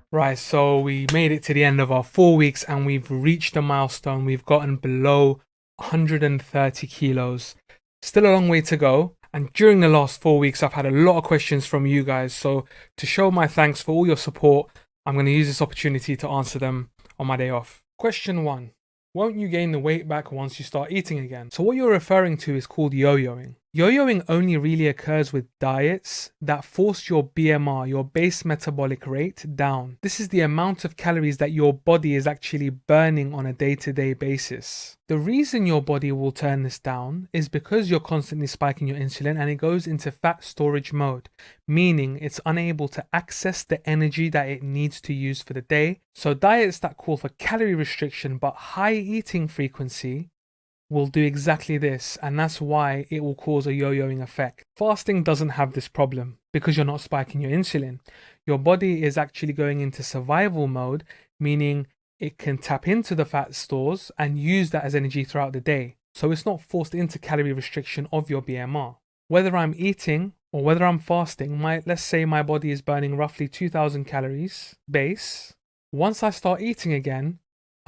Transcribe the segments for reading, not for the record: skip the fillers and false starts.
Right, so we made it to the end of our 4 weeks and we've reached a milestone. We've gotten below 130 kilos. Still a long way to go. And during the last 4 weeks, I've had a lot of questions from you guys. So to show my thanks for all your support, I'm going to use this opportunity to answer them on my day off. Question one. Won't you gain the weight back once you start eating again? So what you're referring to is called yo-yoing. Yo-yoing only really occurs with diets that force your BMR, your base metabolic rate, down. This is the amount of calories that your body is actually burning on a day-to-day basis. The reason your body will turn this down is because you're constantly spiking your insulin and it goes into fat storage mode, meaning it's unable to access the energy that it needs to use for the day. So diets that call for calorie restriction but high eating frequency will do exactly this, and that's why it will cause a yo-yoing effect. Fasting doesn't have this problem because you're not spiking your insulin. Your body is actually going into survival mode, meaning it can tap into the fat stores and use that as energy throughout the day. So it's not forced into calorie restriction of your BMR. Whether I'm eating or whether I'm fasting, let's say my body is burning roughly 2000 calories base. Once I start eating again,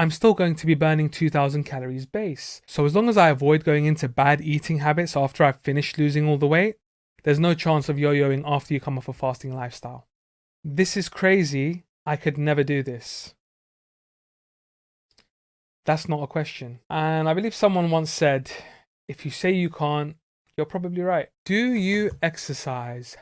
I'm still going to be burning 2000 calories base. So as long as I avoid going into bad eating habits after I've finished losing all the weight, there's no chance of yo-yoing after you come off a fasting lifestyle. This is crazy. I could never do this. That's not a question. And I believe someone once said, if you say you can't, you're probably right. Do you exercise?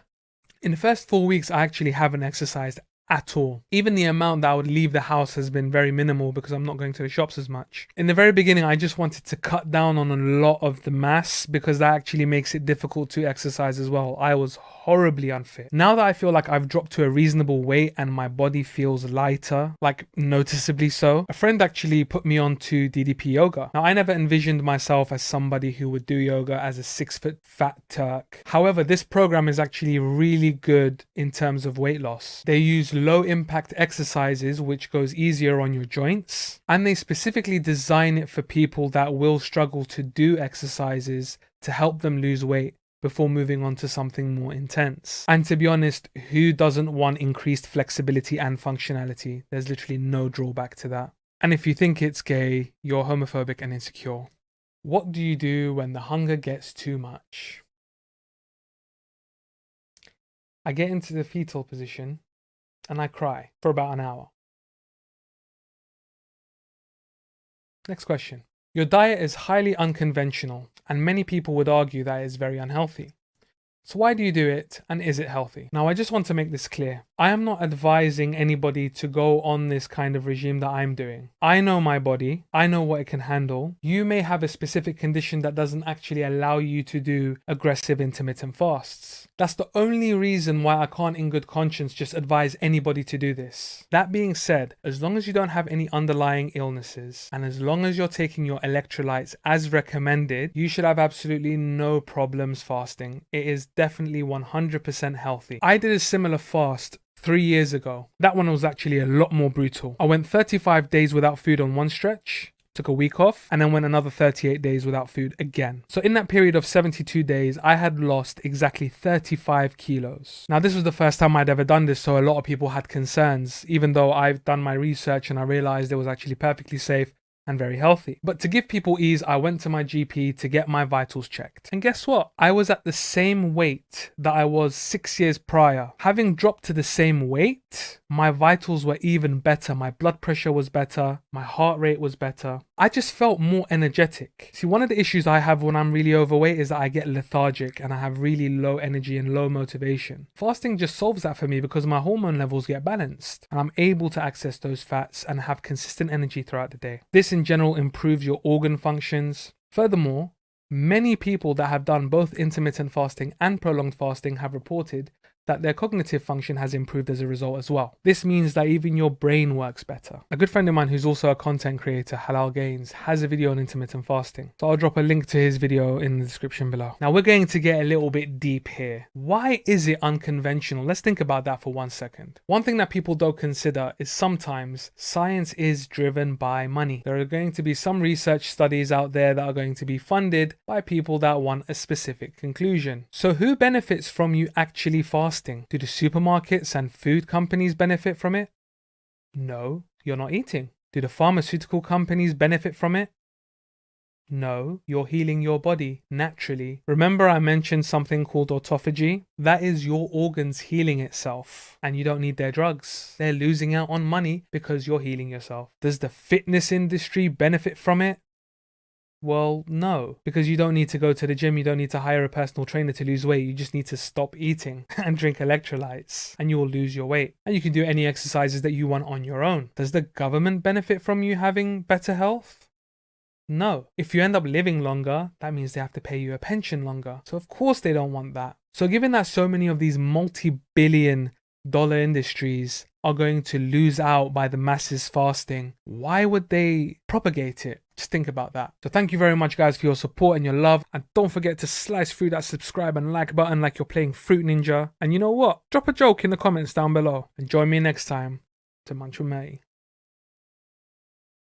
In the first 4 weeks, I actually haven't exercised at all. Even the amount that I would leave the house has been very minimal because I'm not going to the shops as much. In the very beginning, I just wanted to cut down on a lot of the mass because that actually makes it difficult to exercise as well. I was horribly unfit. Now that I feel like I've dropped to a reasonable weight and my body feels lighter, like noticeably so, a friend actually put me on to DDP yoga. Now, I never envisioned myself as somebody who would do yoga as a 6 foot fat Turk. However, this program is actually really good in terms of weight loss. They use low impact exercises which goes easier on your joints, and they specifically design it for people that will struggle to do exercises to help them lose weight before moving on to something more intense. And to be honest, who doesn't want increased flexibility and functionality? There's literally no drawback to that. And if you think it's gay, you're homophobic and insecure. What do you do when the hunger gets too much? I get into the fetal position and I cry for about an hour. Next question. Your diet is highly unconventional, and many people would argue that it is very unhealthy. So why do you do it, and is it healthy? Now, I just want to make this clear. I am not advising anybody to go on this kind of regime that I'm doing. I know my body. I know what it can handle. You may have a specific condition that doesn't actually allow you to do aggressive intermittent fasts. That's the only reason why I can't in good conscience just advise anybody to do this. That being said, as long as you don't have any underlying illnesses, and as long as you're taking your electrolytes as recommended, you should have absolutely no problems fasting. It is definitely 100% healthy. I did a similar fast 3 years ago. That one was actually a lot more brutal. I went 35 days without food on one stretch, took a week off, and then went another 38 days without food again. So in that period of 72 days, I had lost exactly 35 kilos. Now, this was the first time I'd ever done this, so a lot of people had concerns, even though I've done my research and I realized it was actually perfectly safe and very healthy. But to give people ease, I went to my GP to get my vitals checked. And guess what? I was at the same weight that I was 6 years prior. Having dropped to the same weight, my vitals were even better. My blood pressure was better. My heart rate was better. I just felt more energetic. See, one of the issues I have when I'm really overweight is that I get lethargic and I have really low energy and low motivation. Fasting just solves that for me because my hormone levels get balanced and I'm able to access those fats and have consistent energy throughout the day. This in general improves your organ functions. Furthermore, many people that have done both intermittent fasting and prolonged fasting have reported that their cognitive function has improved as a result as well. This means that even your brain works better. A good friend of mine who's also a content creator, Halal Gains, has a video on intermittent fasting. So I'll drop a link to his video in the description below. Now we're going to get a little bit deep here. Why is it unconventional? Let's think about that for 1 second. One thing that people don't consider is sometimes science is driven by money. There are going to be some research studies out there that are going to be funded by people that want a specific conclusion. So who benefits from you actually fasting? Do the supermarkets and food companies benefit from it? No, you're not eating. Do the pharmaceutical companies benefit from it? No, you're healing your body naturally. Remember I mentioned something called autophagy? That is your organs healing itself, and you don't need their drugs. They're losing out on money because you're healing yourself. Does the fitness industry benefit from it? Well, no, because you don't need to go to the gym, you don't need to hire a personal trainer to lose weight, you just need to stop eating and drink electrolytes, and you will lose your weight. And you can do any exercises that you want on your own. Does the government benefit from you having better health? No. If you end up living longer, that means they have to pay you a pension longer. So of course they don't want that. So given that so many of these multi-billion dollar industries are going to lose out by the masses fasting, why would they propagate it? Just think about that. So thank you very much guys for your support and your love. And don't forget to slice through that subscribe and like button like you're playing Fruit Ninja. And you know what? Drop a joke in the comments down below. And join me next time to Munch with Matty.